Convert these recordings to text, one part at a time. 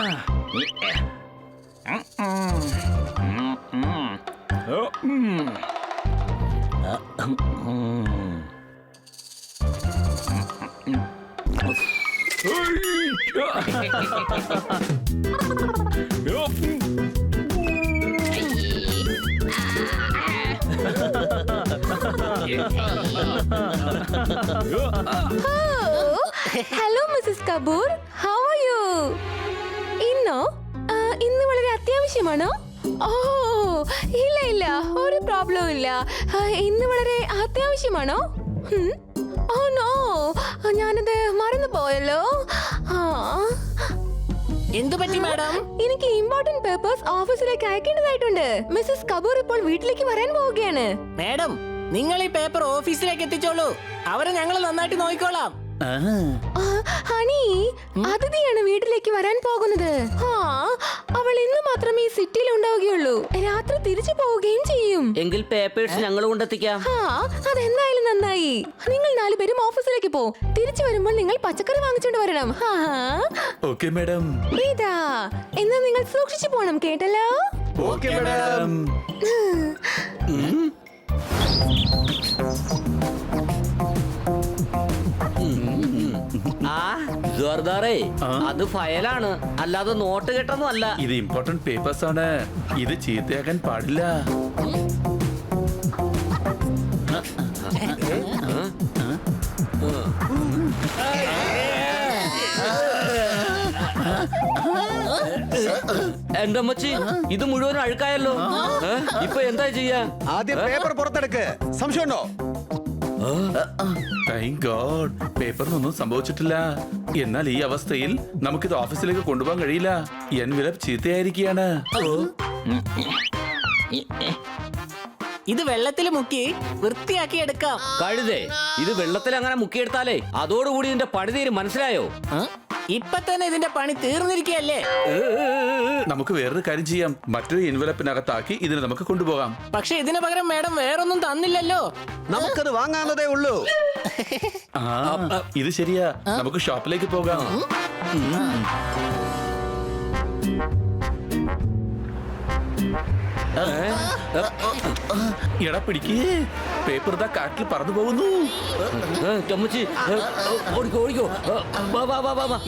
Hello Mrs Kapoor, how are you? ഇന്ന് വളരെ അത്യാവശ്യമാണോ? ഓ ഇല്ല ഇല്ല, ഒരു പ്രോബ്ലം ഇല്ല. ഇന്ന് വളരെ അത്യാവശ്യമാണോ? ഓ നോ, ഞാനത് മറന്നു പോയല്ലോ. എന്തു പറ്റി മാഡം? എനിക്ക് ഇമ്പോർട്ടന്റ് പേപ്പേഴ്സ് ഓഫീസിലേക്ക് അയക്കേണ്ടതായിട്ടുണ്ട്. മിസ്സസ് കപൂർ ഇപ്പോൾ വീട്ടിലേക്ക് വരാൻ പോവുകയാണ്. മാഡം, നിങ്ങൾ ഈ പേപ്പർ ഓഫീസിലേക്ക് എത്തിച്ചോളൂ. അവരെ ഞങ്ങൾ നന്നായിട്ട് നോക്കിക്കോളാം. ഹണി, അതിഥിയാണ് വീട്ടിലേക്ക് വരാൻ പോകുന്നത്. അവൾ ഇന്ന് മാത്രമേ ഈ സിറ്റിയിൽ ഉണ്ടാവുകയുള്ളൂ. രാത്രി തിരിച്ചു പോവുകയും ചെയ്യും. എങ്കിൽ പേപ്പേഴ്സ് ഞങ്ങൾ കൊണ്ടെത്തിക്കാം. അതെന്തായാലും നന്നായി. നിങ്ങൾ 4 പേരും ഓഫീസിലേക്ക് പോ. തിരിച്ചു വരുമ്പോൾ നിങ്ങൾ പച്ചക്കറി വാങ്ങിച്ചോണ്ട് വരണം. Okay madam. ഇതാ, എന്നാ നിങ്ങൾ സൂക്ഷിച്ചു പോണം, കേട്ടല്ലോ? Okay madam. ജോർദാറേ, അത് ഫയലാണ്, അല്ലാതെ നോട്ട് കെട്ടൊന്നും അല്ല. ഇത് ഇമ്പോർട്ടന്റ് പേപ്പേഴ്സ് ആണ്. ഇത് ചീത്തയാക്കാൻ പാടില്ല. എന്റെ അമ്മച്ചി, ഇത് മുഴുവൻ അഴുക്കായല്ലോ. ഇപ്പൊ എന്താ ചെയ്യാ? ആദ്യം പേപ്പർ പുറത്തെടുക്ക്. സംശയമുണ്ടോ? താങ്ക് ഗോഡ്, പേപ്പറിനൊന്നും സംഭവിച്ചിട്ടില്ല. എന്നാൽ ഈ അവസ്ഥയിൽ നമുക്കിത് ഓഫീസിലേക്ക് കൊണ്ടുപോകാൻ കഴിയില്ല. എൻവലപ്പ് ചീത്തയായിരിക്കുകയാണ്. ഇത് വെള്ളത്തിൽ മുക്കി വൃത്തിയാക്കി എടുക്കാം. കഴുതേ, ഇത് വെള്ളത്തിൽ അങ്ങനെ മുക്കിയെടുത്താലേ അതോടുകൂടി ഇതിന്റെ പണി തീരും, മനസ്സിലായോ? ഇപ്പൊ തന്നെ ഇതിന്റെ പണി തീർന്നിരിക്കുകയല്ലേ? നമുക്ക് വേറൊരു കാര്യം ചെയ്യാം. മറ്റൊരു എൻവലപ്പിനകത്താക്കി ഇതിനെ നമുക്ക് കൊണ്ടുപോകാം. പക്ഷെ ഇതിന് പകരം മാഡം വേറൊന്നും തന്നില്ലല്ലോ. നമുക്കത് വാങ്ങാവുന്നതേ ഉള്ളൂ. ഇത് ശരിയാ, നമുക്ക് ഷോപ്പിലേക്ക് പോകാം. എടാ പിടിക്കേ, പേപ്പർ ഇതാ കാറ്റിൽ പറന്നു പോകുന്നു.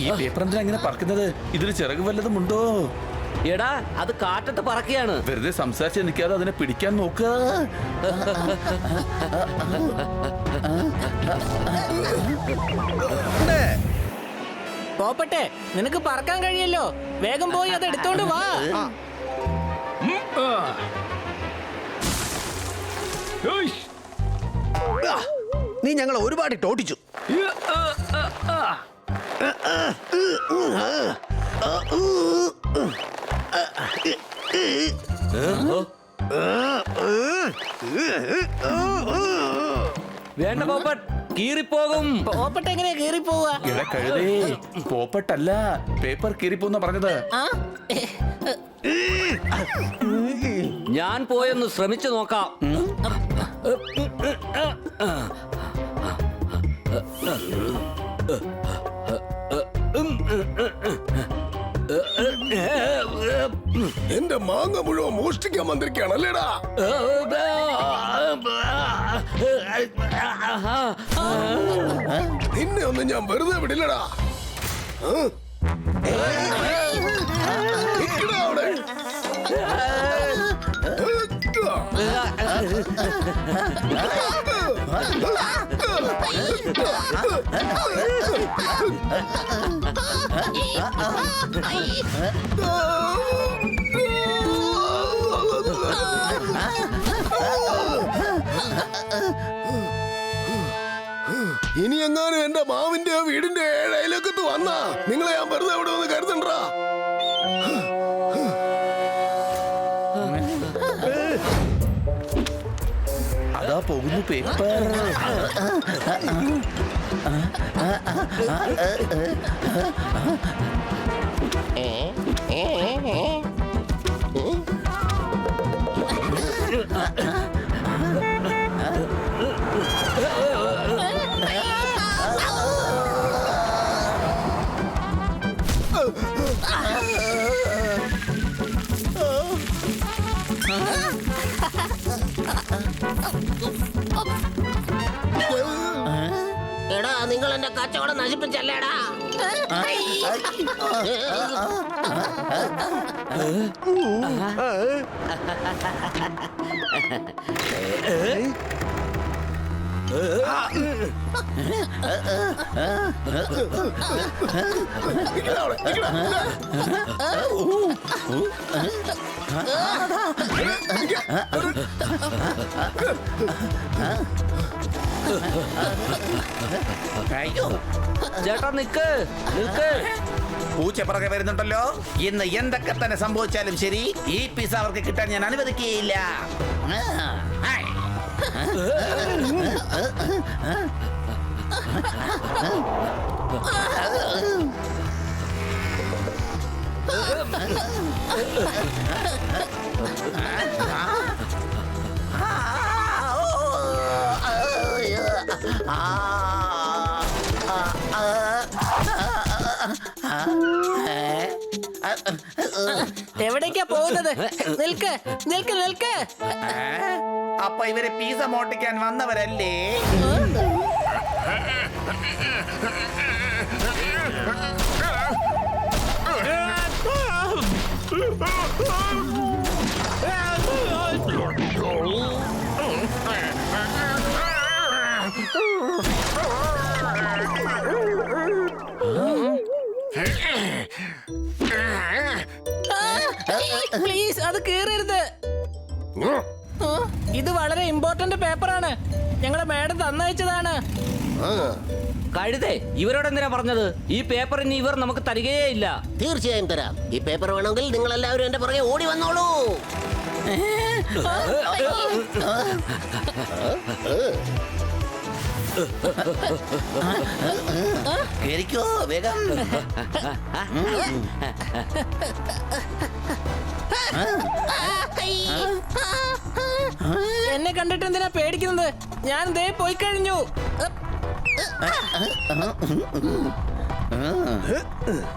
ഈ പേപ്പർ എന്തിനാ ഇങ്ങനെ പറക്കുന്നത്? ഇതിന് ചിറക് വല്ലതും ഉണ്ടോ? എടാ, അത് കാറ്റത്ത് പറക്കുകയാണ്. വെറുതെ സംസാരിച്ച് നിൽക്കാതെ അതിനെ പിടിക്കാൻ നോക്കുക. പോപ്പട്ടെ, നിനക്ക് പറക്കാൻ കഴിയല്ലോ. വേഗം പോയി അത് എടുത്തോണ്ട് വാ. നീ ഞങ്ങൾ ഒരുപാട് ടോട്ടിച്ചു. വേണ്ട പോപ്പട്ട്, കീറിപ്പോകും. പോപ്പട്ട് എങ്ങനെയാ കീറി പോവാ? എടാ കഴുതേ, പോപ്പട്ടല്ല, പേപ്പർ കീറിപ്പോന്ന പറഞ്ഞത്. ഞാൻ പോയൊന്ന് ശ്രമിച്ചു നോക്കാം. എന്റെ മാങ്ങ മുഴുവൻ മോഷ്ടിക്കാൻ വന്നിരിക്കുകയാണല്ലേടാ. നിന്നെ ഒന്നും ഞാൻ വെറുതെ വിടില്ലടാ. നിക്കടാ അവിടെ. ഇനി എങ്ങാനും എന്റെ മാവിന്റെ വീടിന്റെ ഏഴയിലൊക്കത്ത് വന്നാ നിങ്ങളെ ഞാൻ വെറുതെ എവിടെ ഒന്ന് കരുതണ്ടാ. അതാ പോകുന്നു പേപ്പർ. എടാ നിങ്ങൾ എന്റെ കച്ചവടം നശിപ്പിച്ചല്ലേടാ. ചേട്ടാ നിക്ക് നിക്ക്. പൂച്ചപ്പുറകെ വരുന്നുണ്ടല്ലോ. ഇന്ന് എന്തൊക്കെ തന്നെ സംഭവിച്ചാലും ശരി, ഈ പിസ അവർക്ക് കിട്ടാൻ ഞാൻ അനുവദിക്കുകയില്ല. ഹായ്. എവിടേക്കാ പോകുന്നത്? നിൽക്ക് നിൽക്ക് നിൽക്ക്. അപ്പൊ ഇവര് പിസ മോട്ടിക്കാൻ വന്നവരല്ലേ? പ്ലീസ് അത് കീറരുത്. ഇത് വളരെ ഇമ്പോർട്ടന്റ് പേപ്പറാണ്. ഞങ്ങളുടെ മാഡം തന്നയച്ചതാണ്. കഴുതേ, ഇവരോട് എന്തിനാ പറഞ്ഞത്? ഈ പേപ്പർ ഇനി ഇവർ നമുക്ക് തരികയേ ഇല്ല. തീർച്ചയായും തരാം. ഈ പേപ്പർ വേണമെങ്കിൽ നിങ്ങൾ എല്ലാവരും എന്റെ പുറകെ ഓടി വന്നോളൂ. കേറിക്കോ വേഗം. എന്നെ കണ്ടിട്ട് എന്തിനാ പേടിക്കുന്നത്? ഞാൻ ദേ പോയി കഴിഞ്ഞു.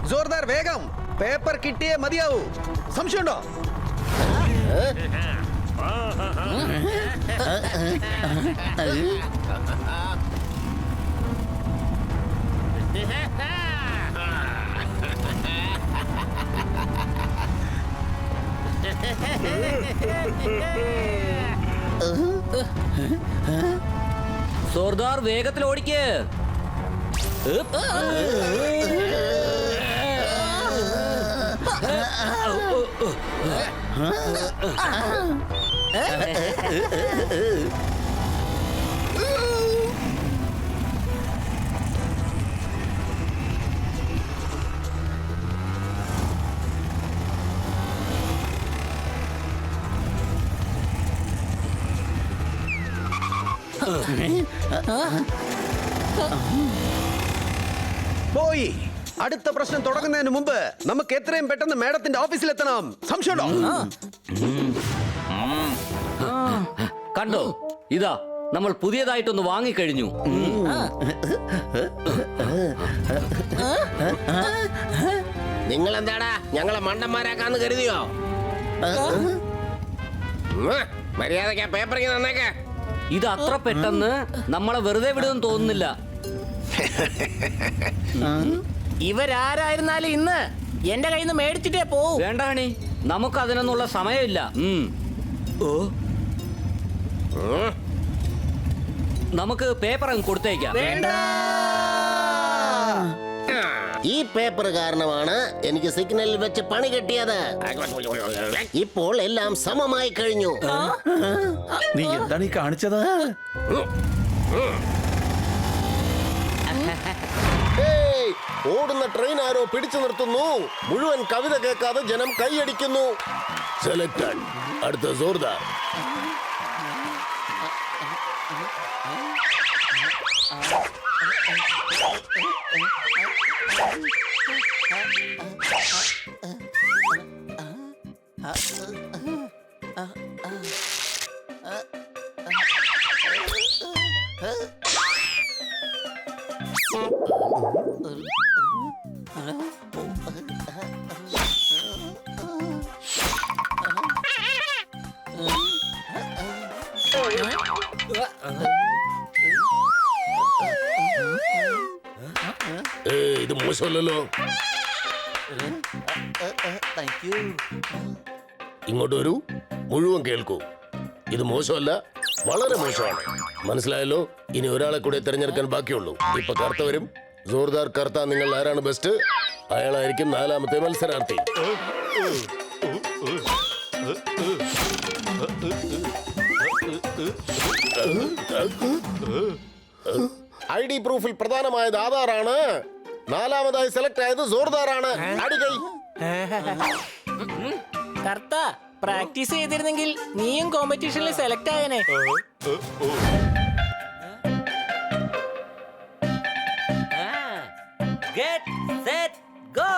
ജോർദാർ വേഗം, പേപ്പർ കിട്ടിയേ മതിയാവൂ. സംശയമുണ്ടോ? സോർദാർ വേഗത്തിൽ ഓടിക്ക്. പോയി. അടുത്ത പ്രശ്നം തുടങ്ങുന്നതിന് മുമ്പ് നമുക്ക് എത്രയും പെട്ടെന്ന് മേഡത്തിന്റെ ഓഫീസിലെത്തണം. സംശയമുണ്ടോ? കണ്ടോ, ഇതാ നമ്മൾ പുതിയതായിട്ടൊന്ന് വാങ്ങിക്കഴിഞ്ഞു. നിങ്ങൾ എന്താടാ ഞങ്ങളെ മണ്ടന്മാരാക്കാന്ന് കരുതിയോ? മര്യാദക്ക് ആ പേപ്പർ തന്നേക്ക്. ഇത് അത്ര പെട്ടെന്ന് നമ്മളെ വെറുതെ വിടുമെന്ന് തോന്നുന്നില്ല. ഇവരാരായിരുന്നാലും ഇന്ന് എന്റെ കയ്യിൽ നിന്ന് മേടിച്ചിട്ടേ പോവൂ. വേണ്ട ഹണി, നമുക്ക് അതിനൊന്നുള്ള സമയമില്ല. നമുക്ക് പേപ്പർ അങ്ങ് കൊടുത്തേക്കാം. ഈ പേപ്പർ കാരണമാണ് എനിക്ക് സിഗ്നലിൽ വെച്ച് പണി കിട്ടിയത്. ഇപ്പോൾ എല്ലാം സമമായി കഴിഞ്ഞു. നീ എന്താണ് ഈ കാണിച്ചത്? ഓടുന്ന ട്രെയിൻ ആരോ പിടിച്ചു നിർത്തുന്നു. മുഴുവൻ കവിത കേൾക്കാതെ ജനം കൈയടിക്കുന്നു. സെലക്ടഡ്. അടുത്ത സോർദാർ. മോശമല്ലല്ലോ. ഇങ്ങോട്ട് വരൂ, മുഴുവൻ കേൾക്കൂ. ഇത് മോശമല്ല, വളരെ മോശമാണ്. മനസ്സിലായല്ലോ? ഇനി ഒരാളെ കൂടെ തിരഞ്ഞെടുക്കാൻ ബാക്കിയുള്ളൂ. ഇപ്പൊ കർത്ത വരും. ജോർദാർ കർത്ത, നിങ്ങൾ ആരാണ് ബെസ്റ്റ്? അയാളായിരിക്കും 4ാമത്തെ മത്സരാർത്ഥി. ID പ്രൂഫിൽ പ്രധാനമായത് ആധാറാണ്. 4ാമതായി സെലക്ട് ആയത് ജോർദാറാണ്. അടികൈ. കർത്ത പ്രാക്ടീസ് ചെയ്തിരുന്നെങ്കിൽ നീയും കോമ്പറ്റീഷനിൽ സെലക്ട് ആയനെ. Get set go.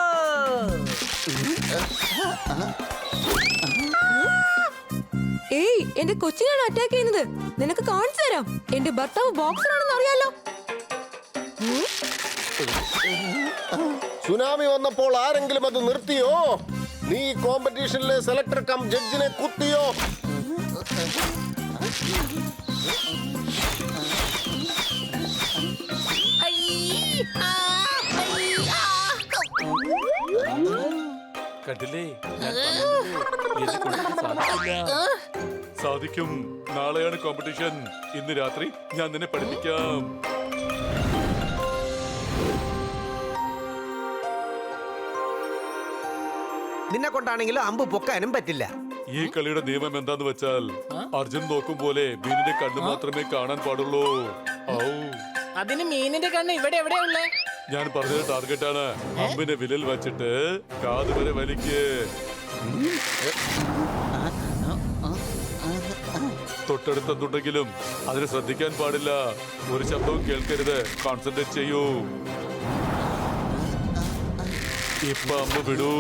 ഏയ്, എന്റെ കൊച്ചിനാണ് അറ്റാക്ക് ചെയ്യുന്നത്. നിനക്ക് കാണിച്ചു തരാം. എന്റെ ഭർത്താവ് ബോക്സറാണെന്ന് അറിയാലോ. സുനാമി വന്നപ്പോൾ ആരെങ്കിലും അത് നിർത്തിയോ? നീ കോമ്പറ്റീഷനിലെ സെലക്ടർ കം ജഡ്ജിനെ കുത്തിയോ? കണ്ടില്ലേ, ഞാൻ പറഞ്ഞില്ലേ, എന്നെ കൊണ്ട് സാധിക്കില്ല. സാധിക്കും. നാളെയാണ് കോമ്പറ്റീഷൻ. ഇന്ന് രാത്രി ഞാൻ നിന്നെ പഠിപ്പിക്കാം. നിന്നെ കൊണ്ടാണെങ്കിലും അമ്പ് പൊക്കാനും പറ്റില്ല. ഈ കളിയുടെ നിയമം എന്താന്ന് വെച്ചാൽ അർജുൻ നോക്കും പോലെ മീനിന്റെ കണ്ണ് മാത്രമേ കാണാൻ പാടുള്ളൂ. ഔ, അതിന് മീനിന്റെ കണ്ണ് ഇവിടെ എവിടെയാ ഉള്ളേ? ഞാൻ പറഞ്ഞത് ടാർഗറ്റാണ്. അമ്പിനെ വിരൽ വച്ചിട്ട് കാത് വരെ വലിക്ക്. തൊട്ടടുത്തുണ്ടെങ്കിലും അതിനെ ശ്രദ്ധിക്കാൻ പാടില്ല. ഒരു ശബ്ദവും കേൾക്കരുത്. കോൺസെൻട്രേറ്റ് ചെയ്യൂ. ഇപ്പൊ അമ്മ വിടൂ.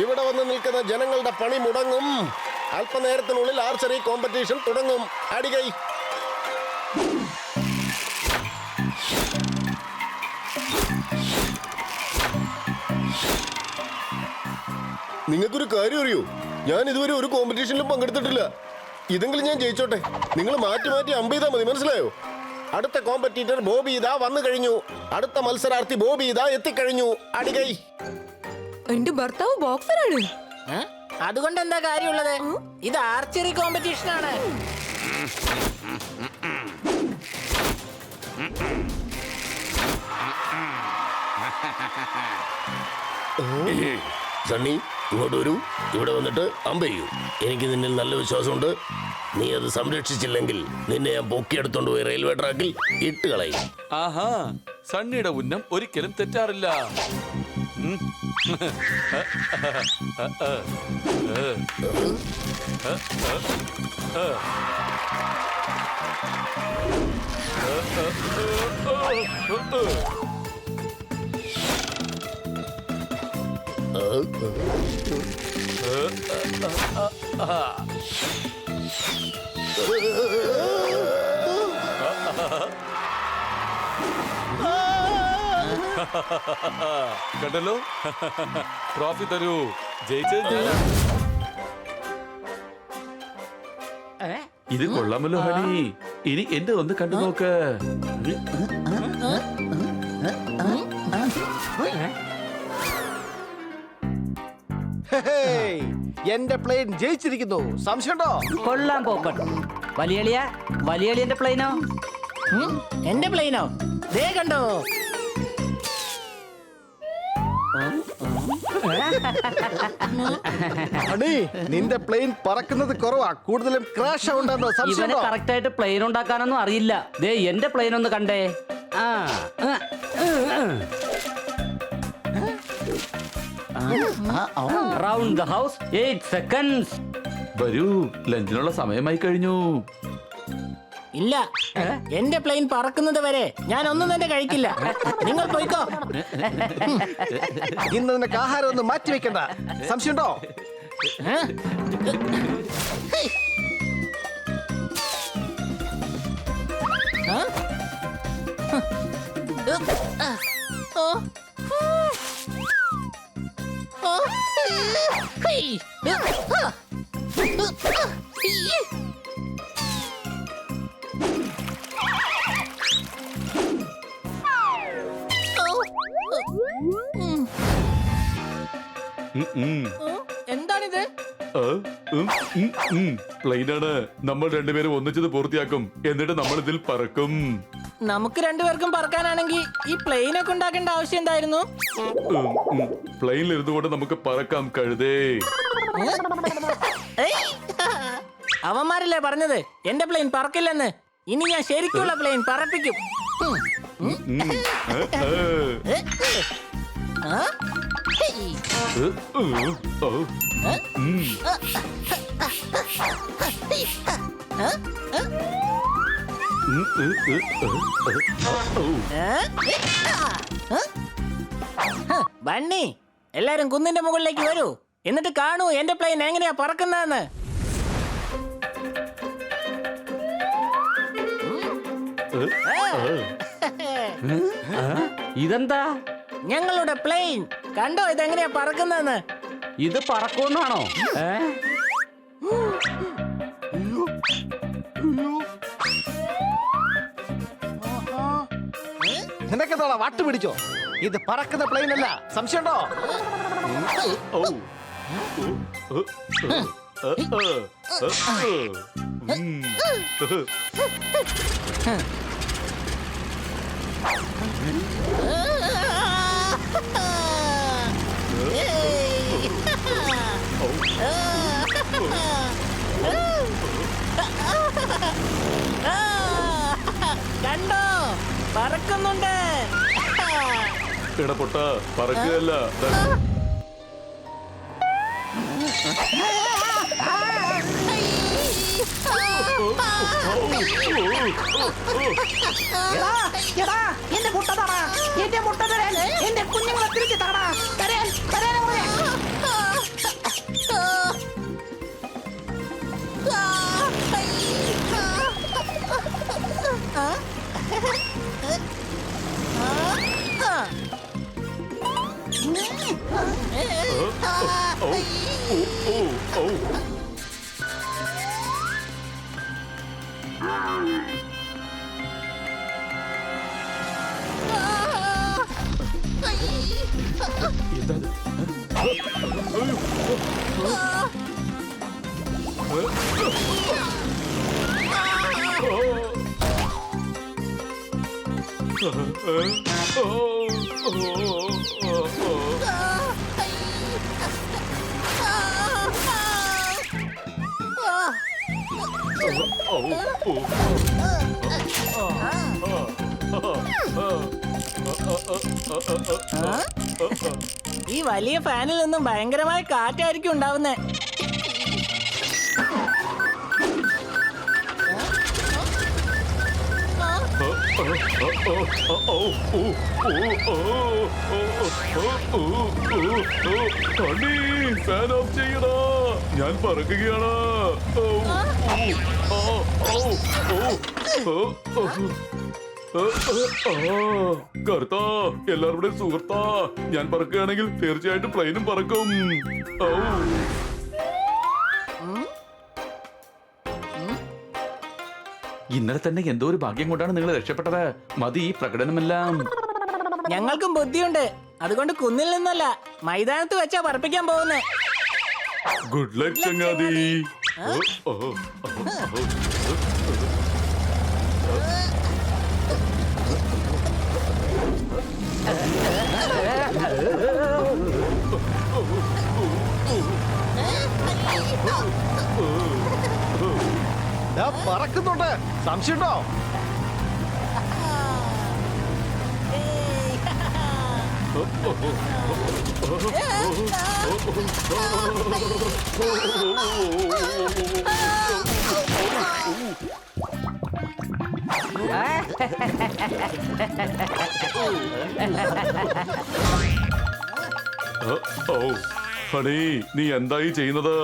ഇവിടെ വന്ന് നിൽക്കുന്ന ജനങ്ങളുടെ പണി മുടങ്ങും. അല്പനേരത്തിനുള്ളിൽ ആർച്ചറി കോമ്പറ്റീഷൻ തുടങ്ങും. അടികൈ. നിങ്ങൾക്കൊരു കാര്യം അറിയോ? ഞാൻ ഇതുവരെ ഒരു കോമ്പറ്റീഷനിലും പങ്കെടുത്തിട്ടില്ല. ഇതെങ്കിലും ഞാൻ ജയിച്ചോട്ടെ. നിങ്ങൾ മാറ്റി മാറ്റി അമ്പ് ചെയ്താൽ മതി. മനസ്സിലായോ? അടുത്ത കോമ്പറ്റീറ്റർ ബോബി ഇതാ വന്നു കഴിഞ്ഞു. അടുത്ത മത്സരാർത്ഥി ബോബി ഇതാ എത്തിക്കഴിഞ്ഞു. അടികൈ. എന്റെ ഭർത്താവ് ബോക്സറാണ്. അതുകൊണ്ട് എന്താ കാര്യമുള്ളത്? ഇത് ആർച്ചറി കോമ്പറ്റീഷൻ ആണ്. സണ്ണി, ഇങ്ങോട്ട് വരൂ. ഇവിടെ വന്നിട്ട് അമ്പ് ചെയ്യൂ. എനിക്ക് നിന്നിൽ നല്ല വിശ്വാസമുണ്ട്. നീ അത് സംരക്ഷിച്ചില്ലെങ്കിൽ നിന്നെ ഞാൻ പൊക്കിയെടുത്തോണ്ട് പോയി റെയിൽവേ ട്രാക്കിൽ ഇട്ട് കളയും. ആഹാ, സണ്ണിയുടെ ഉന്നം ഒരിക്കലും തെറ്റാറില്ല. കണ്ടല്ലോ, ട്രോഫി തരൂ. ജയിച്ചത് ഇത് കൊള്ളാമല്ലോ ഹണി. ഇനി എന്റെ ഒന്ന് കണ്ടു നോക്ക്. എന്റെ പ്ലെയിൻ ജയിച്ചിരിക്കുന്നു. സംശയമുണ്ടോ? കൊള്ളാൻ പോക്കട്ടോ. വലിയളിയന്റെ പ്ലെയിനോ? എന്റെ പ്ലെയിനോ? ദേ കണ്ടോ? അണി, നിന്റെ പ്ലെയിൻ പറക്കുന്നത് കുറവാ. കൂടുതലും ക്രാഷ് ഉണ്ടെന്നോ ഇവന് സംശയമുണ്ടോ? കറക്റ്റ് ആയിട്ട് പ്ലെയിൻ ഉണ്ടാക്കാനൊന്നും അറിയില്ല. ദേ എന്റെ പ്ലെയിൻ ഒന്ന് കണ്ടേ. Round the house 8 seconds. വരൂ, ലഞ്ചിനുള്ള സമയമായി കഴിഞ്ഞു. ഇല്ല, എന്റെ പ്ലെയിൻ പറക്കുന്നത് വരെ ഞാൻ ഒന്നും തന്നെ കഴിക്കില്ല. നിങ്ങൾ പോയിക്കോ. ഇന്ന് നിനക്ക് ആഹാരം ഒന്നും മാറ്റി വെക്കണ്ട. സംശയമുണ്ടോ? എന്താണിത്? പ്ലെയിനാണ്. നമ്മൾ രണ്ടുപേരും ഒന്നിച്ചത് പൂർത്തിയാക്കും. എന്നിട്ട് നമ്മൾ ഇതിൽ പറക്കും. നമുക്ക് രണ്ടുപേർക്കും പറക്കാനാണെങ്കിൽ ഈ പ്ലെയിൻ ഒക്കെ ഉണ്ടാക്കേണ്ട ആവശ്യം എന്തായിരുന്നു? പ്ലെയിനിൽ ഇരുന്നുകൊണ്ട് നമുക്ക് പറക്കാം കഴുതേ. അവന്മാരല്ലേ പറഞ്ഞത് എന്റെ പ്ലെയിൻ പറക്കില്ലെന്ന്. ഇനി ഞാൻ ശരിക്കുള്ള പ്ലെയിൻ പറപ്പിക്കും. ബണ്ണി, എല്ലാരും കുന്നിന്റെ മുകളിലേക്ക് വരൂ. എന്നിട്ട് കാണൂ എന്റെ പ്ലെയിൻ എങ്ങനെയാ പറക്കുന്നതെന്ന്. ഇതെന്താ? ഞങ്ങളുടെ പ്ലെയിൻ കണ്ടോ ഇതെങ്ങനെയാ പറക്കുന്നതെന്ന്. ഇത് പറക്കുമെന്നാണോ? നിനക്കെന്താ വട്ട് പിടിച്ചോ? ഇത് പറക്കുന്ന പ്ലെയിൻ അല്ല, സംശയമുണ്ടോ? കണ്ടോ പറക്കുന്നുണ്ട്. ഇടപൊട്ട പറക്കുകയല്ല. എന്റെ മുട്ട തടാ, എന്റെ മുട്ട തരാൻ എന്റെ കുഞ്ഞുങ്ങളെ തിരിച്ചു തടാ. തരാൻ തരാൻ ഈ വലിയ ഫാനിൽ നിന്നും ഭയങ്കരമായ കാറ്റായിരിക്കും ഉണ്ടാവുന്നേ. ഫാൻ ഓഫ് ചെയ്യടാ, ഞാൻ പറക്കുകയാണ്. കറുത്ത എല്ലാവരുടെ സുഹൃത്താ, ഞാൻ പറക്കുകയാണെങ്കിൽ തീർച്ചയായിട്ടും പ്ലെയിനും പറക്കും. ഇന്നലെ തന്നെ എന്തോ ഒരു ഭാഗ്യം കൊണ്ടാണ് നിങ്ങൾ രക്ഷപ്പെട്ടത്. മതി ഈ പ്രകടനമെല്ലാം. ഞങ്ങൾക്കും ബുദ്ധിയുണ്ട്. അതുകൊണ്ട് കുന്നിൽ നിന്നല്ല മൈതാനത്ത് വെച്ചാ പറപ്പിക്കാൻ പോകുന്നേ. ഗുഡ് ലക്ക് ചങ്ങാതി. പറക്കുന്നുണ്ട്, സംശയമുണ്ടോ? ഹണി, നീ എന്തായി ചെയ്യുന്നത്?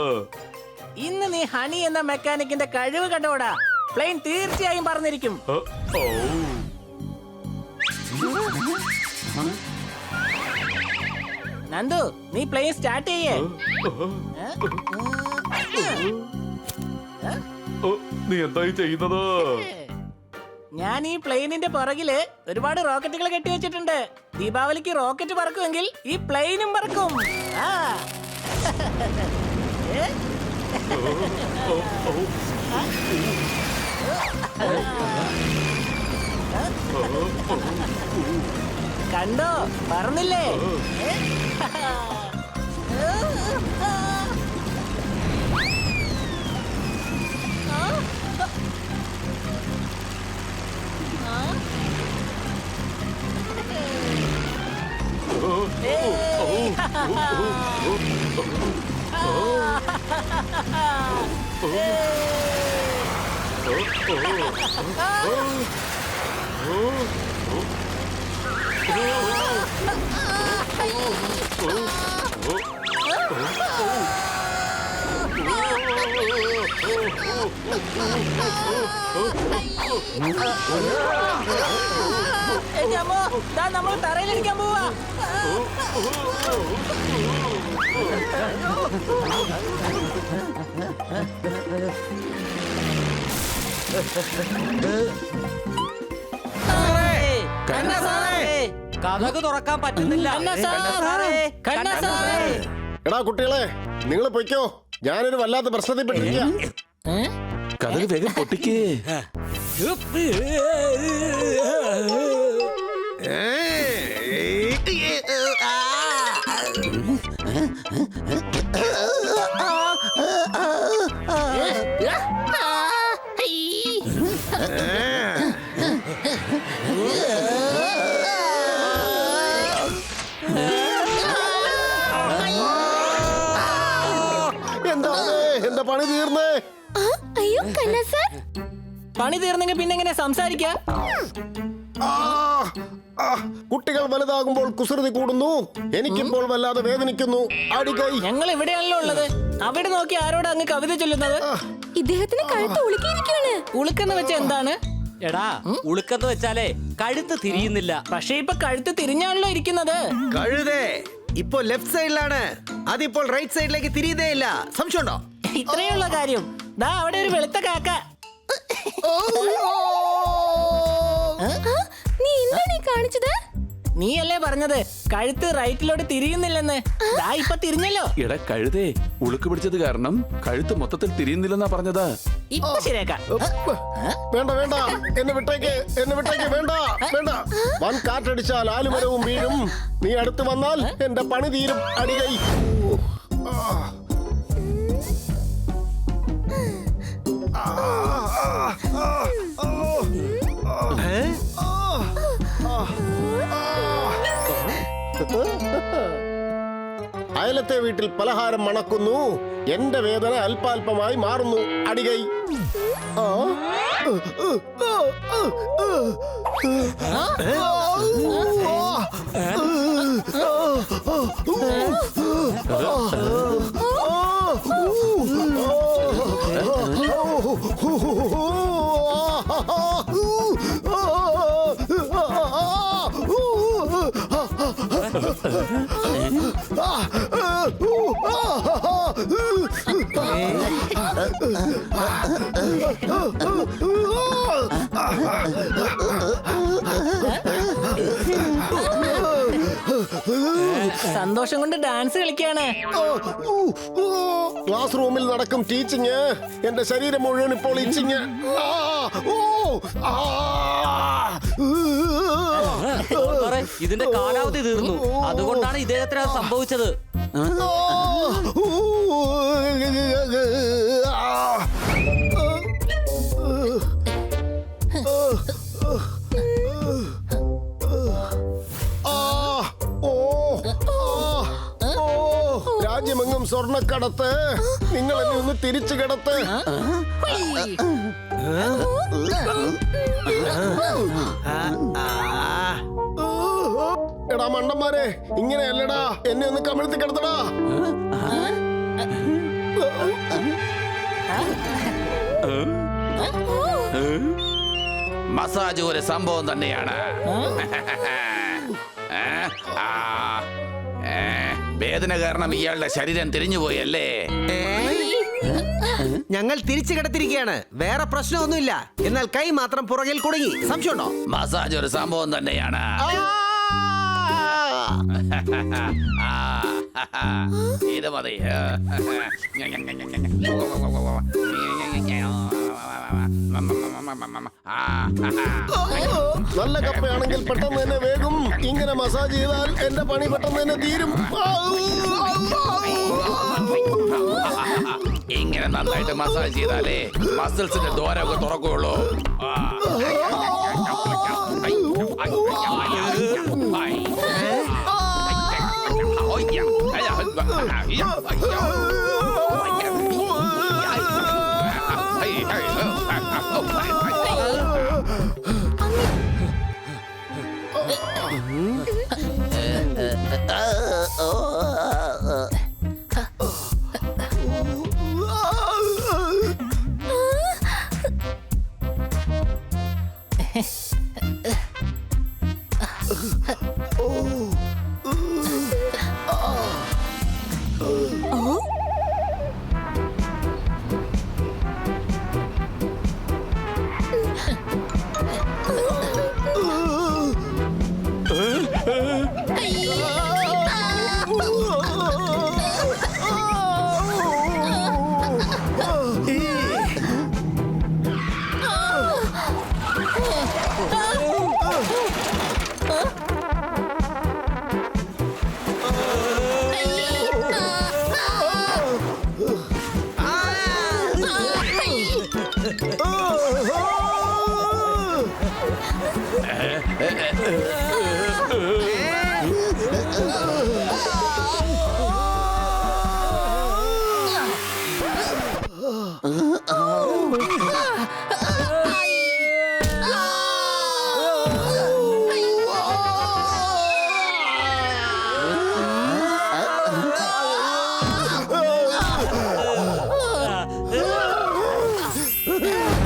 ഇന്ന് നീ ഹണി എന്ന മെക്കാനിക്കിന്റെ കഴിവ് കണ്ടോടാ. പ്ലെയിൻ തീർച്ചയായും പറഞ്ഞിരിക്കും. നന്ദു നീ പ്ലെയിൻ സ്റ്റാർട്ട് ചെയ്യേ. നീ എന്തായി ചെയ്യുന്നത്? ഞാൻ ഈ പ്ലെയിനിന്റെ പുറകില് ഒരുപാട് റോക്കറ്റുകൾ കെട്ടിവെച്ചിട്ടുണ്ട്. ദീപാവലിക്ക് റോക്കറ്റ് പറക്കുമെങ്കിൽ ഈ പ്ലെയിനും പറക്കും. ആ. ഏ? കണ്ടോ, പറന്നില്ലേ? ഏ? നമ്മൾ തറയിലിരിക്കാൻ പോവാ. കഥക് തുറക്കാൻ പറ്റുന്നില്ല. എടാ കുട്ടികളെ, നിങ്ങൾ പൊയ്ക്കോ. ഞാനൊരു വല്ലാത്ത പ്രശ്നത്തിൽ പെട്ടിരിക്കുക. കഥക് വേഗം പൊട്ടിക്കേ. എന്റെ പണി തീർന്നേ. അയ്യോ കണ്ണാ സാർ, പണി തീർന്നെങ്കിൽ പിന്നെ എങ്ങനെ സംസാരിക്കാ? കുട്ടികൾ വലുതാകുമ്പോൾ കുസൃതി കൂടുന്നു. എനിക്കിപ്പോൾ വല്ലാതെ വേദനിക്കുന്നു. അടികൈ. ഞങ്ങൾ ഇവിടെയാണല്ലോ ഉള്ളത്. അവിടെ നോക്കി ആരോട് അങ്ങ് കവിത ചൊല്ലുന്നത്? ഇദ്ദേഹത്തിന് കഴുത്ത് ഉളുക്കിയിരിക്കാണ്. ഉളുക്കെന്ന് വെച്ച എന്താണ്? എടാ, ഉളുക്കെന്ന് വെച്ചാലേ കഴുത്ത് തിരിയുന്നില്ല. പക്ഷെ ഇപ്പൊ കഴുത്ത് തിരിഞ്ഞാണല്ലോ ഇരിക്കുന്നത്. കഴുതേ ഇപ്പോ ലെഫ്റ്റ് സൈഡിലാണ്, അതിപ്പോൾ റൈറ്റ് സൈഡിലേക്ക് തിരിയുന്നേ ഇല്ല. സംശയമുണ്ടോ? ഇത്രയുള്ള കാര്യം. ദാ അവിടെ ഒരു വെളുത്ത കാക്ക. നീ എന്താണ് ഈ കാണിച്ചത്? നീയല്ലേ പറഞ്ഞത് കഴുത്ത് റൈറ്റിലോട്ട് തിരിയുന്നില്ലെന്ന്? ദാ ഇപ്പൊ തിരിഞ്ഞല്ലോ. എടാ കഴുതേ, ഉളുക്ക് പിടിച്ചത് കാരണം കഴുത്ത് മൊത്തത്തിൽ തിരിയുന്നില്ലെന്നാ പറഞ്ഞത്. ഇപ്പൊ ശരിയാക്കാം. വേണ്ട വേണ്ട, എന്നെ വിട്ടേക്ക്, എന്നെ വിട്ടേക്ക്. വേണ്ട വേണ്ട. വൻ കാറ്റടിച്ചാൽ ആലുമരവും വീഴും. നീ അടുത്ത് വന്നാൽ എന്റെ പണി തീരും. അടികൈ. അയലത്തെ വീട്ടിൽ പലഹാരം മണക്കുന്നു. എന്റെ വേദന അല്പാൽപമായി മാറുന്നു. അടികൈ. സന്തോഷം കൊണ്ട് ഡാൻസ് കളിക്കാണ്. ക്ലാസ് റൂമിൽ നടക്കും ടീച്ചിങ്. എന്റെ ശരീരം മുഴുവൻ ഇപ്പോൾ ഇച്ചിങ്. ഇതിന്റെ കാലാവധി തീർന്നു. അതുകൊണ്ടാണ് ഇദ്ദേഹത്തിന് അത് സംഭവിച്ചത്. രാജ്യമെങ്ങും സ്വർണ്ണക്കടത്ത്. നിങ്ങൾ എന്നെ ഒന്ന് തിരിച്ചു കിടത്ത്. എടാ മണ്ടന്മാരെ, ഇങ്ങനെയല്ലടാ. എന്നെ ഒന്ന് കമിഴ്ത്തി കിടത്തടാ. മസാജ് ഒരു സംഭവം തന്നെയാണ്. വേദന കാരണം ഇയാളുടെ ശരീരം തിരിഞ്ഞുപോയി അല്ലേ? ഞങ്ങൾ തിരിച്ചു കിടത്തിരിക്കുകയാണ്, വേറെ പ്രശ്നമൊന്നുമില്ല. എന്നാൽ കൈ മാത്രം പുറകിൽ കുടുങ്ങി. സംശയമുണ്ടോ? മസാജ് ഒരു സംഭവം തന്നെയാണ്. ഇത് മതി. നല്ല കപ്പയാണെങ്കിൽ പെട്ടെന്ന് തന്നെ വേഗം ഇങ്ങനെ മസാജ് ചെയ്താൽ എന്റെ പണി പെട്ടെന്ന് തന്നെ തീരും. ഇങ്ങനെ നന്നായിട്ട് മസാജ് ചെയ്താലേ മസിൽസിന്റെ ദ്വാരമൊക്കെ തുറക്കുകയുള്ളൂ.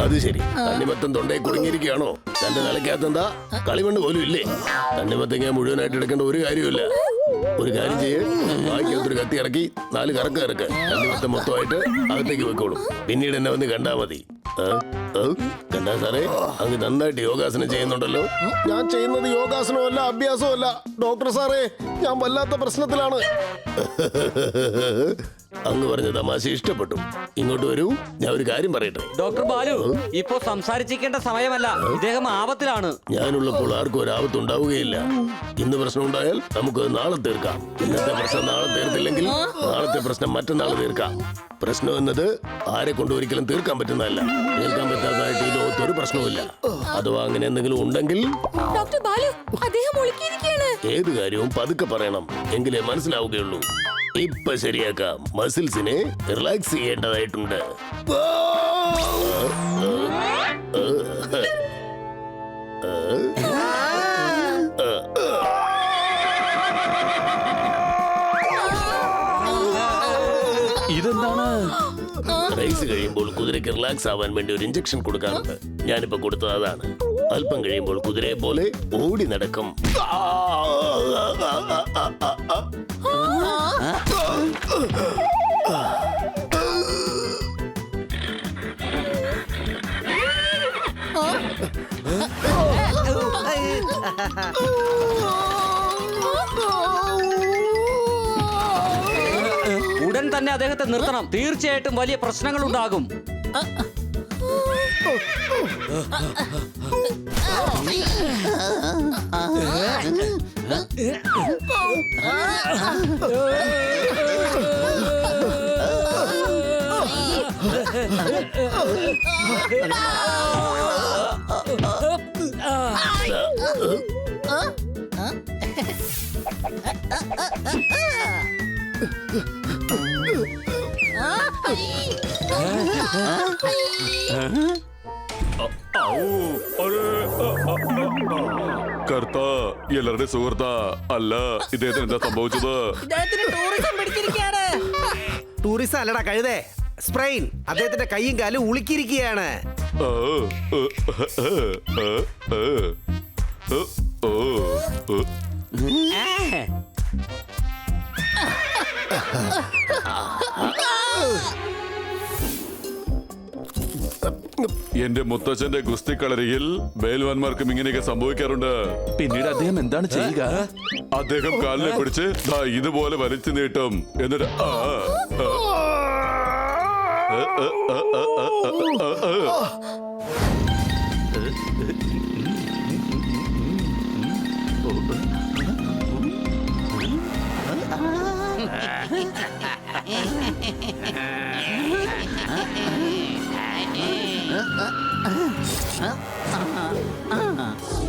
അത് ശരി, തണ്ണിമത്തം തൊണ്ടയിൽ കുടുങ്ങിയിരിക്കുകയാണോ? തന്റെ നിലയ്ക്കകത്തെന്താ കളിമണ്ണ് പോലും ഇല്ലേ? തണ്ണിമത്തങ്ങ മുഴുവനായിട്ട് എടുക്കേണ്ട ഒരു കാര്യമില്ല. ഒരു കാര്യം ചെയ്യേ, വായിക്കകത്തൊരു കത്തി ഇറക്കി 4 കറക്ക് ഇറക്ക്. തണ്ണിമത്തം മൊത്തമായിട്ട് അകത്തേക്ക് വെക്കോളും. പിന്നീട് എന്നെ വന്ന് കണ്ടാ മതി. കണ്ടാ സാറേ, അങ്ങ് നന്നായിട്ട് യോഗാസനം ചെയ്യുന്നുണ്ടല്ലോ. ഞാൻ ചെയ്യുന്നത് യോഗാസനമല്ല, അഭ്യാസമല്ല. ഡോക്ടർ സാറേ, ഞാൻ വല്ലാത്ത പ്രശ്നത്തിലാണ്. അങ്ങ് പറഞ്ഞ തമാശ ഇഷ്ടപ്പെട്ടു. ഇങ്ങോട്ട് വരൂ, ഞാൻ ഒരു കാര്യം പറയട്ടെ. ഡോക്ടർ ബാലു, ഇപ്പോ സംസാരിച്ചിരിക്കേണ്ട സമയമല്ല, ഇദ്ദേഹം ആപത്തിലാണ്. ഞാനുള്ളപ്പോൾ ആർക്കും ഒരു ആപത്ത് ഉണ്ടാവുകയില്ല. ഇന്ന് പ്രശ്നം ഉണ്ടായാൽ നമുക്ക് നാളെ തീർക്കാം. ഇന്നത്തെ പ്രശ്നം നാളെ തീർത്തില്ലെങ്കിൽ നാളത്തെ പ്രശ്നം മറ്റന്നാൾ തീർക്കാം. പ്രശ്നം എന്നത് ആരെ കൊണ്ട് ഒരിക്കലും തീർക്കാൻ പറ്റുന്നതല്ല. തീർക്കാൻ പറ്റാത്തതായിട്ട് ഈ ലോകത്ത് ഒരു പ്രശ്നവുമില്ല. അഥവാ അങ്ങനെ എന്തെങ്കിലും ഉണ്ടെങ്കിൽ ഡോക്ടർ ബാലു, അദ്ദേഹം ഒളിക്കിയിരിക്കുകയാണ്. ഏത് കാര്യവും പതുക്കെ പറയണം, എങ്കിലേ മനസ്സിലാവുകയുള്ളൂ. ഇപ്പൊ ശരിയാക്കാം. മസിൽസിനെ റിലാക്സ് ചെയ്യേണ്ടതായിട്ടുണ്ട്. ഇതെന്താണ്? റേസ് കഴിയുമ്പോൾ കുതിരയ്ക്ക് റിലാക്സ് ആവാൻ വേണ്ടി ഒരു ഇഞ്ചക്ഷൻ കൊടുക്കാറുണ്ട്. ഞാനിപ്പോ കൊടുത്തത് അതാണ്. അല്പം കഴിയുമ്പോൾ കുതിരയെ പോലെ ഓടി നടക്കും. ഉടൻ തന്നെ അദ്ദേഹത്തെ നിർത്തണം. തീർച്ചയായിട്ടും വലിയ പ്രശ്നങ്ങൾ ഉണ്ടാകും. കർത്ത എല്ലാവരുടെ സുഹൃത്ത അല്ല, ഇദ്ദേഹത്തിന് എന്താ സംഭവിച്ചത്? ഇദ്ദേഹത്തിന് ടൂറിസം പിടിച്ചിരിക്കുകയാണ്. ടൂറിസം അല്ലടാ കഴുതേ, സ്പ്രെയിൻ. അദ്ദേഹത്തിന്റെ കൈയും കാലും ഉളുക്കിയിരിക്കുകയാണ്. എന്റെ മുത്തച്ഛന്റെ ഗുസ്തിക്കളരിയിൽ ബേൽവാന്മാർക്കും ഇങ്ങനെയൊക്കെ സംഭവിക്കാറുണ്ട്. പിന്നീട് അദ്ദേഹം എന്താണ് ചെയ്യുക? അദ്ദേഹം കാലിനെ പിടിച്ച് ദാ ഇതുപോലെ വലിച്ചു നീട്ടും. എന്നിട്ട്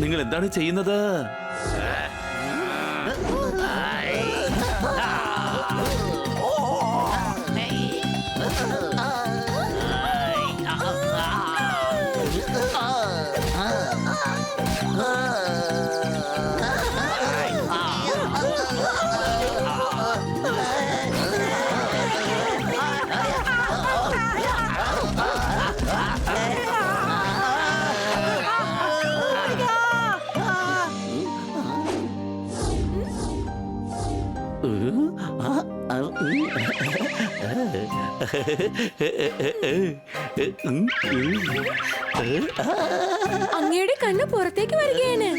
നിങ്ങൾ എന്താണ് ചെയ്യുന്നത്? അങ്ങയുടെ കണ്ണ് പുറത്തേക്ക് വരികയാണ്.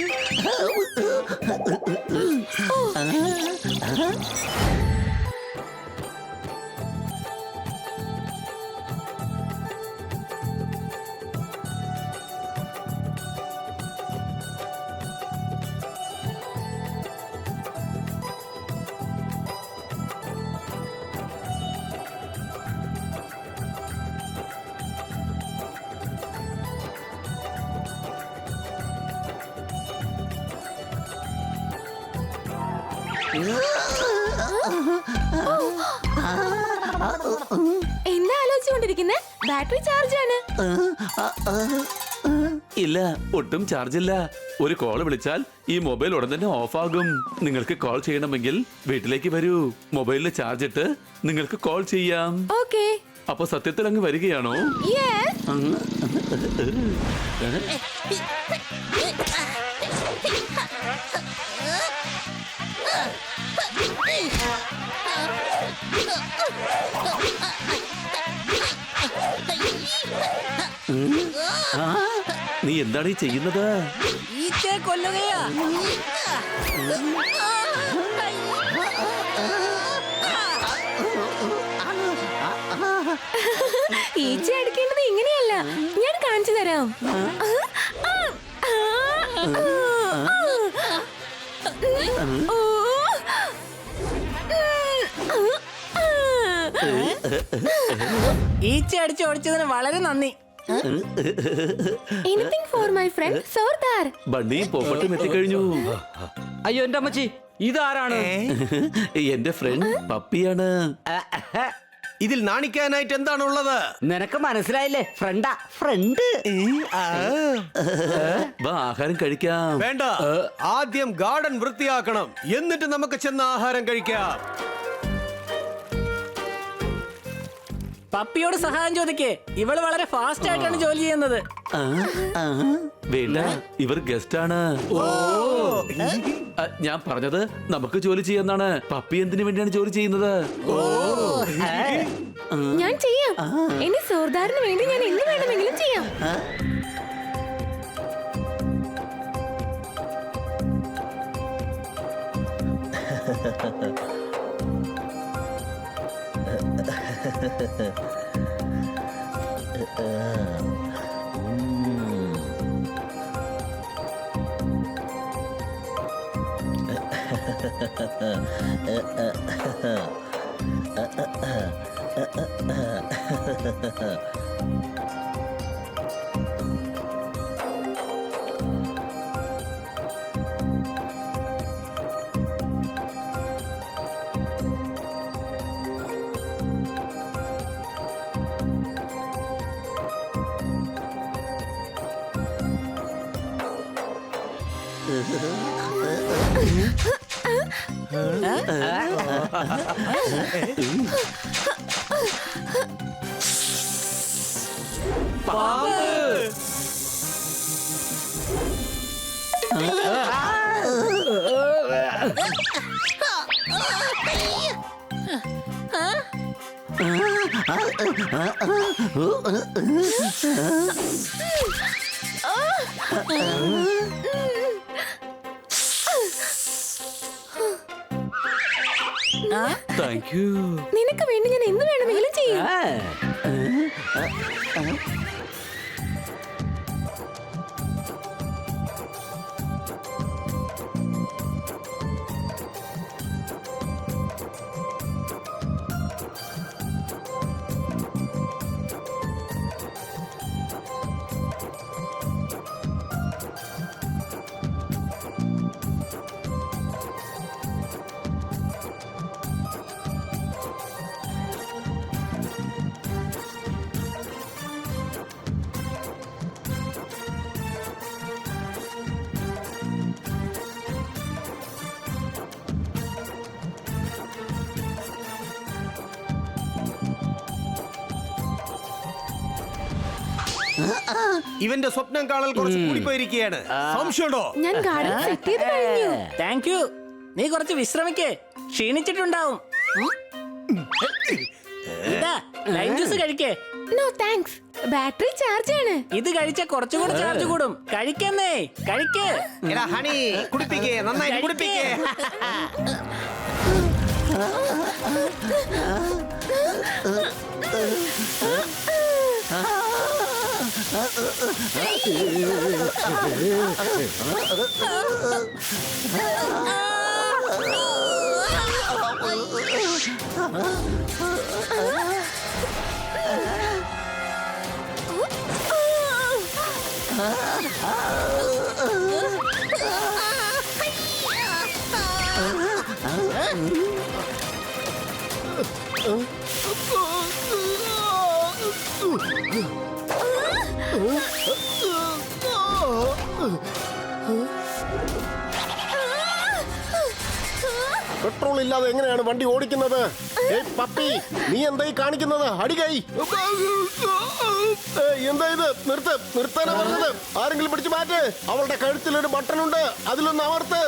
എന്താ ആലോചിച്ചുകൊണ്ടിരിക്കുന്നേ? ബാറ്ററി ചാർജ് ആണ്. ഇല്ല, ഒട്ടും ചാർജ് ഇല്ല. ഒരു കോൾ വിളിച്ചാൽ ഈ മൊബൈൽ ഉടൻ തന്നെ ഓഫ് ആകും. നിങ്ങൾക്ക് കോൾ ചെയ്യണമെങ്കിൽ വീട്ടിലേക്ക് വരൂ. മൊബൈലിൽ ചാർജ് ഇട്ട് നിങ്ങൾക്ക് കോൾ ചെയ്യാം. ഓക്കേ. അപ്പൊ സത്യത്തിൽ അങ്ങ് വരികയാണോ? നീ എന്താണ് ഈ ചെയ്യുന്നത്? ഈച്ചയെ കൊല്ലുകയാ. ഈച്ച അടിക്കേണ്ടത് ഇങ്ങനെയല്ല, ഞാൻ കാണിച്ചു തരാം. ഈച്ച അടിച്ച് ഓടിച്ചതിന് വളരെ നന്ദി. Anything for my friend Sardar. ബണ്ണിയും പോപ്പട്ടും എത്തിക്കഴിഞ്ഞു. അയ്യോ എന്റെ അമ്മച്ചി, ഇതാരാണ്? എന്റെ ഫ്രണ്ട് പപ്പിയാണ്. ഇതിൽ നാണിക്കാനായിട്ട് എന്താണുള്ളത്? നിനക്ക് മനസ്സിലായില്ലേ? ഫ്രണ്ടാ, ഫ്രണ്ട്. വാ, ആഹാരം കഴിക്കാം. വേണ്ട, ആദ്യം ഗാർഡൻ വൃത്തിയാക്കണം, എന്നിട്ട് നമുക്ക് ചെന്ന് ആഹാരം കഴിക്കാം. പപ്പിയോട് സഹായം ചോദിക്കേ. ഇവള് വളരെ ഫാസ്റ്റ് ആയിട്ടാണ് ജോലി ചെയ്യുന്നത്. വേണ്ട, ഇവർ ഗസ്റ്റ് ആണ്. ഞാൻ പറഞ്ഞത് നമുക്ക് ജോലി ചെയ്യാന്നാണ്. പപ്പി എന്തിനു വേണ്ടിയാണ് ജോലി ചെയ്യുന്നത്? ഞാൻ ചെയ്യാം. എന്റെ സർദാറിന് വേണ്ടി ഞാൻ എന്ത് വേണമെങ്കിലും ചെയ്യാം. Thank you. നിനക്ക് വേണ്ടി ഞാൻ എന്ത് വേണമെങ്കിലും ചെയ്യും. ഇവന്റെ സ്വപ്നം കാണൽ കുറച്ച് കൂടിപ്പോയിരിക്കുകയാണ്. സംശയമുണ്ടോ? ഞാൻ ഗാർഡൻ സെറ്റ് ചെയ്ത് കഴിഞ്ഞു. Thank you. നീ കുറച്ച് വിശ്രമിക്കേ, ക്ഷീണിച്ചിട്ടുണ്ടാവും. ഇതാ ലൈം ജ്യൂസ് കഴിക്കേ. നോ താങ്ക്സ്, ബാറ്ററി ചാർജ് ആണ്. ഇത് കഴിച്ച കുറച്ചുകൂടി ചാർജ് കൂടും. കഴിക്കുന്നേ, കഴിക്കേ. എടാ ഹണി, കുടിപ്പിക്കേ, നന്നായി കുടിപ്പിക്കേ. പെട്രോൾ ഇല്ലാതെ എങ്ങനെയാണ് വണ്ടി ഓടിക്കുന്നത്? പപ്പി, നീ എന്തായി കാണിക്കുന്നത്? അടികൈ, എന്താ ഇത്? നിർത്താനാ പറഞ്ഞത്. ആരെങ്കിലും പിടിച്ചു മാറ്റ്. അവളുടെ കഴുത്തിൽ ഒരു ബട്ടൺ ഉണ്ട്, അതിലൊന്ന് അമർത്ത്.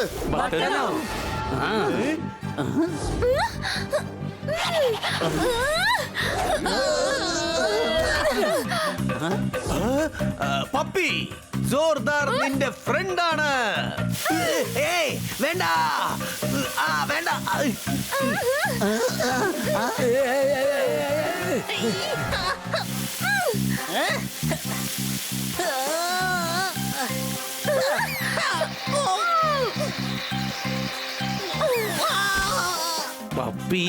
പപ്പി, ജോർദാർ നിന്റെ ഫ്രണ്ടാണ്. വേണ്ട, വേണ്ട. പപ്പി,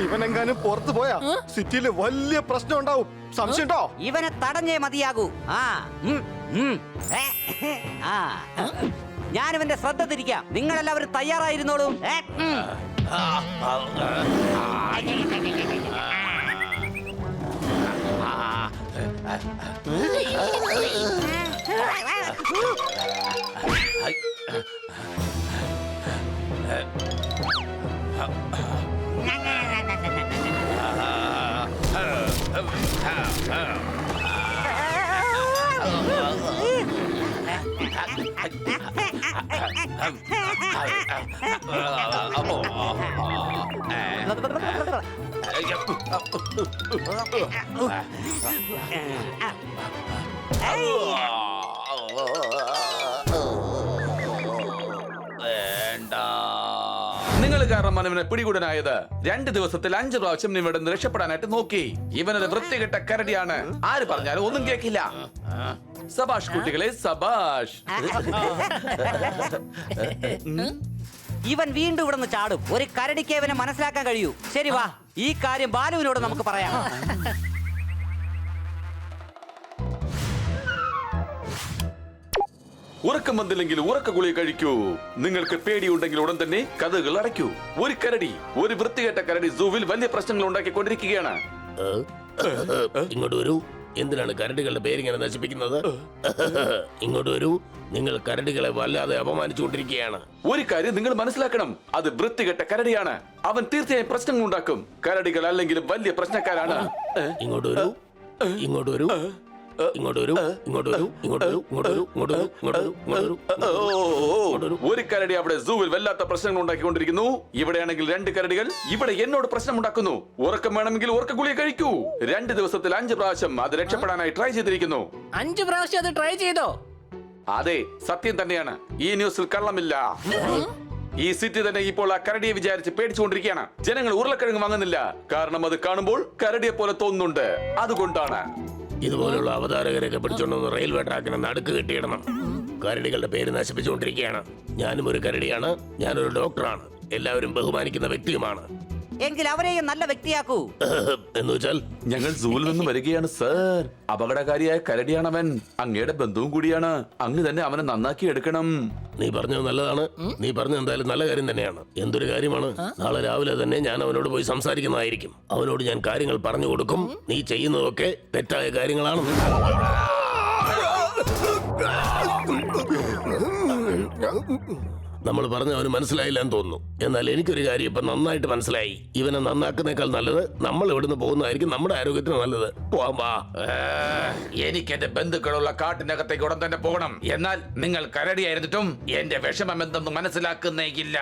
ഇവനെങ്ങാനും പുറത്തു പോയാ സിറ്റിയില് വലിയ പ്രശ്നം ഉണ്ടാവും. സംശയമുണ്ടോ? ഇവനെ തടഞ്ഞേ മതിയാകൂ. ഞാനിവന്റെ ശ്രദ്ധ തിരിക്കാം. നിങ്ങളെല്ലാവരും തയ്യാറായിരുന്നോളൂ. നിങ്ങൾ കാരണമാണ് ഇവനെ പിടികൂടനായത്. 2 ദിവസത്തിൽ 5 പ്രാവശ്യം ഇവിടെ നിന്ന് രക്ഷപ്പെടാനായിട്ട് നോക്കി. ഇവനൊരു വൃത്തികെട്ട കരടിയാണ്. ആര് പറഞ്ഞാലും ഒന്നും കേൾക്കില്ല. സബാഷ് കുട്ടികളെ, സബാഷ്. ഇവൻ വീണ്ടും ഇവിടെ നിന്ന് ചാടും. ഒരു കരടിക്ക് ഇവനെ മനസ്സിലാക്കാൻ കഴിയൂ. ശരി, വാ, ഈ കാര്യം ബാലുവിനോട് നമുക്ക് പറയാം. ഉറക്കം വന്നില്ലെങ്കിൽ ഉറക്ക ഗുളിക കഴിക്കൂ. നിങ്ങൾക്ക് പേടിയുണ്ടെങ്കിൽ ഉടൻ തന്നെ കഥകൾ അടയ്ക്കൂ. ഒരു കരടി, ഒരു വൃത്തികെട്ട കരടി സൂവിൽ വലിയ പ്രശ്നങ്ങൾ ഉണ്ടാക്കിക്കൊണ്ടിരിക്കുകയാണ്. ഇങ്ങോട്ട് വരൂ. എന്തിനാണ് കരടികളുടെ പേരിങ്ങനെ നശിപ്പിക്കുന്നത്? ഇങ്ങോട്ട് വരൂ. നിങ്ങൾ കരടികളെ വല്ലാതെ അപമാനിച്ചുകൊണ്ടിരിക്കുകയാണ്. ഒരു കാര്യം നിങ്ങൾ മനസ്സിലാക്കണം, അത് വൃത്തികെട്ട കരടിയാണ്. അവൻ തീർച്ചയായും പ്രശ്നങ്ങൾ ഉണ്ടാക്കും. കരടികൾ അല്ലെങ്കിലും വലിയ പ്രശ്നക്കാരാണ്. ഇങ്ങോട്ട് വരൂ. ഇങ്ങോട്ട് വരൂ. ഇങ്ങോട്ട് വരൂ. ഇങ്ങോട്ട് വരൂ. ഇങ്ങോട്ട് വരൂ. ഇങ്ങോട്ട് വരൂ. ഇങ്ങോട്ട് വരൂ. ഇങ്ങോട്ട് വരൂ. ഇങ്ങോട്ട് വരൂ. ഒരു കരടി അവിടെ സൂവിൽ വല്ലാത്ത പ്രശ്നങ്ങൾ ഉണ്ടാക്കിക്കൊണ്ടിരിക്കുന്നു. ഇവിടെയാണെങ്കിൽ 2 കരടികൾ ഇവിടെ എന്നോട് പ്രശ്നം ഉണ്ടാക്കുന്നു. ഉറക്കം വേണമെങ്കിൽ ഉറക്ക ഗുളിക കഴിക്കൂ. 2 ദിവസത്തിൽ 5 പ്രാവശ്യം അത് രക്ഷപ്പെടാനായി ട്രൈ ചെയ്തിരിക്കുന്നു. 5 പ്രാവശ്യം അത് ട്രൈ ചെയ്തോ? അതെ, സത്യം തന്നെയാണ്. ഈ ന്യൂസിൽ കള്ളമില്ല. ഈ സിറ്റി തന്നെ ഇപ്പോൾ ആ കരടിയെ വിചാരിച്ച് പേടിച്ചുകൊണ്ടിരിക്കുകയാണ്. ജനങ്ങൾ ഉരുളക്കിഴങ്ങ് വാങ്ങുന്നില്ല, കാരണം അത് കാണുമ്പോൾ കരടിയെ പോലെ തോന്നുന്നുണ്ട്. അതുകൊണ്ടാണ്. ഇതുപോലുള്ള അവതാരകരൊക്കെ പിടിച്ചോണ്ട് റെയിൽവേ ട്രാക്കിന് നടുക്ക് കെട്ടിയിടണം. കരടികളുടെ പേര് നശിപ്പിച്ചുകൊണ്ടിരിക്കുകയാണ്. ഞാനും ഒരു കരടിയാണ്. ഞാനൊരു ഡോക്ടറാണ്. എല്ലാവരും ബഹുമാനിക്കുന്ന വ്യക്തിയുമാണ്. എങ്കിൽ അവരെയും നല്ല വ്യക്തിയാക്കൂ. എന്ന് വെച്ചാൽ ഞങ്ങൾ സൂവിൽ നിന്ന് വരികയാണ് സർ. അപകടകാരിയായ കരടിയാണവൻ. അങ്ങയുടെ ബന്ധുവും കൂടിയാണ്. അങ്ങ് തന്നെ അവനെ നന്നാക്കി എടുക്കണം. നീ പറഞ്ഞത് നല്ലതാണ്. നീ പറഞ്ഞത് എന്തായാലും നല്ല കാര്യം തന്നെയാണ്. എന്തൊരു കാര്യമാണ്. നാളെ രാവിലെ തന്നെ ഞാൻ അവനോട് പോയി സംസാരിക്കുന്നതായിരിക്കും. അവനോട് ഞാൻ കാര്യങ്ങൾ പറഞ്ഞു കൊടുക്കും. നീ ചെയ്യുന്നതൊക്കെ തെറ്റായ കാര്യങ്ങളാണ്. നമ്മൾ പറഞ്ഞ അവന് മനസ്സിലായില്ല എന്ന് തോന്നുന്നു. എന്നാൽ എനിക്കൊരു കാര്യം ഇപ്പൊ നന്നായിട്ട് മനസ്സിലായി. ഇവനെ നന്നാക്കുന്നേക്കാൾ നല്ലത് നമ്മൾ ഇവിടുന്ന് പോകുന്നതായിരിക്കും നമ്മുടെ ആരോഗ്യത്തിന് നല്ലത്. പോവാം വാ. എനിക്ക് എന്റെ ബന്ധുക്കളുള്ള കാട്ടിനകത്തേക്ക് ഉടൻ തന്നെ പോകണം. എന്നാൽ നിങ്ങൾ കരടിയായിരുന്നിട്ടും എന്റെ വിഷമം എന്തെന്ന് മനസ്സിലാക്കുന്നേയില്ല.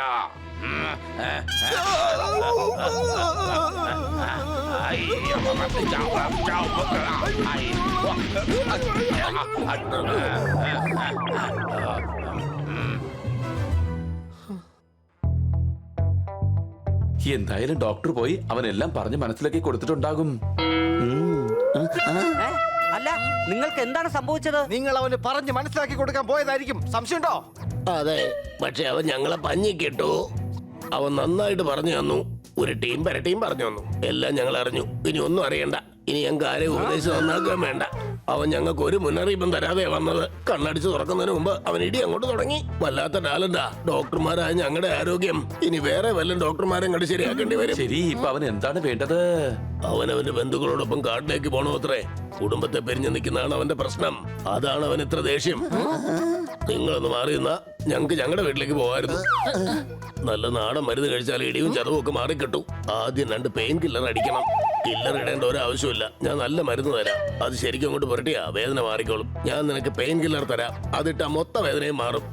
എന്തായാലും ഡോക്ടർ പോയി അവനെല്ലാം പറഞ്ഞ് മനസ്സിലാക്കി കൊടുത്തിട്ടുണ്ടാകും. അല്ല, നിങ്ങൾക്ക് എന്താണ് സംഭവിച്ചത്? നിങ്ങൾ അവന് പറഞ്ഞ് മനസ്സിലാക്കി കൊടുക്കാൻ പോയതായിരിക്കും. സംശയമുണ്ടോ? അതെ, പക്ഷെ അവൻ ഞങ്ങളെ പഞ്ഞിക്കിട്ടു. അവൻ നന്നായിട്ട് പറഞ്ഞു തന്നു. ഒരു ടീം പരട്ടിയും പറഞ്ഞു തന്നു. എല്ലാം ഞങ്ങൾ അറിഞ്ഞു. ഇനി ഒന്നും അറിയണ്ട. ഇനി ഞങ്ങൾക്ക് ആരെയും ഉപദേശിച്ച് നന്നാക്കാൻ വേണ്ട. അവൻ ഞങ്ങൾക്ക് ഒരു മുന്നറിയിപ്പും തരാതെ വന്നത്. കണ്ണടിച്ച് തുറക്കുന്നതിന് മുമ്പ് അവൻ ഇടി അങ്ങോട്ട് തുടങ്ങി. വല്ലാത്ത ടാലന്റാ. ഡോക്ടർമാരായ ഞങ്ങളുടെ ആരോഗ്യം ഇനി വേറെ വല്ല ഡോക്ടർമാരെ കണ്ട് ശരിയാക്കേണ്ടി വരും. ശരി, ഇപ്പൊ അവൻ എന്താണ് വേണ്ടത്? അവനവന്റെ ബന്ധുക്കളോടൊപ്പം കാട്ടിലേക്ക് പോണോ അത്രേ. കുടുംബത്തെ പിരിഞ്ഞു നിൽക്കുന്നതാണ് അവന്റെ പ്രശ്നം. അതാണ് അവൻ ഇത്ര ദേഷ്യം. നിങ്ങളൊന്ന് മാറിയെന്നാ ഞങ്ങൾക്ക് ഞങ്ങളുടെ വീട്ടിലേക്ക് പോകായിരുന്നു. നല്ല നാടൻ മരുന്ന് കഴിച്ചാൽ ഇടിയും ചതവും ഒക്കെ മാറിക്കിട്ടു. ആദ്യം 2 പെയിൻ കില്ലർ അടിക്കണം. കില്ലർ ഇടേണ്ട ഒരാവശ്യമില്ല. ഞാൻ നല്ല മരുന്ന് തരാം. അത് ശരിക്കും അങ്ങോട്ട് പുരട്ടിയാ വേദന മാറിക്കോളും. ഞാൻ നിനക്ക് പെയിൻ കില്ലർ തരാം. അതിട്ടാ മൊത്ത വേദനയും മാറും.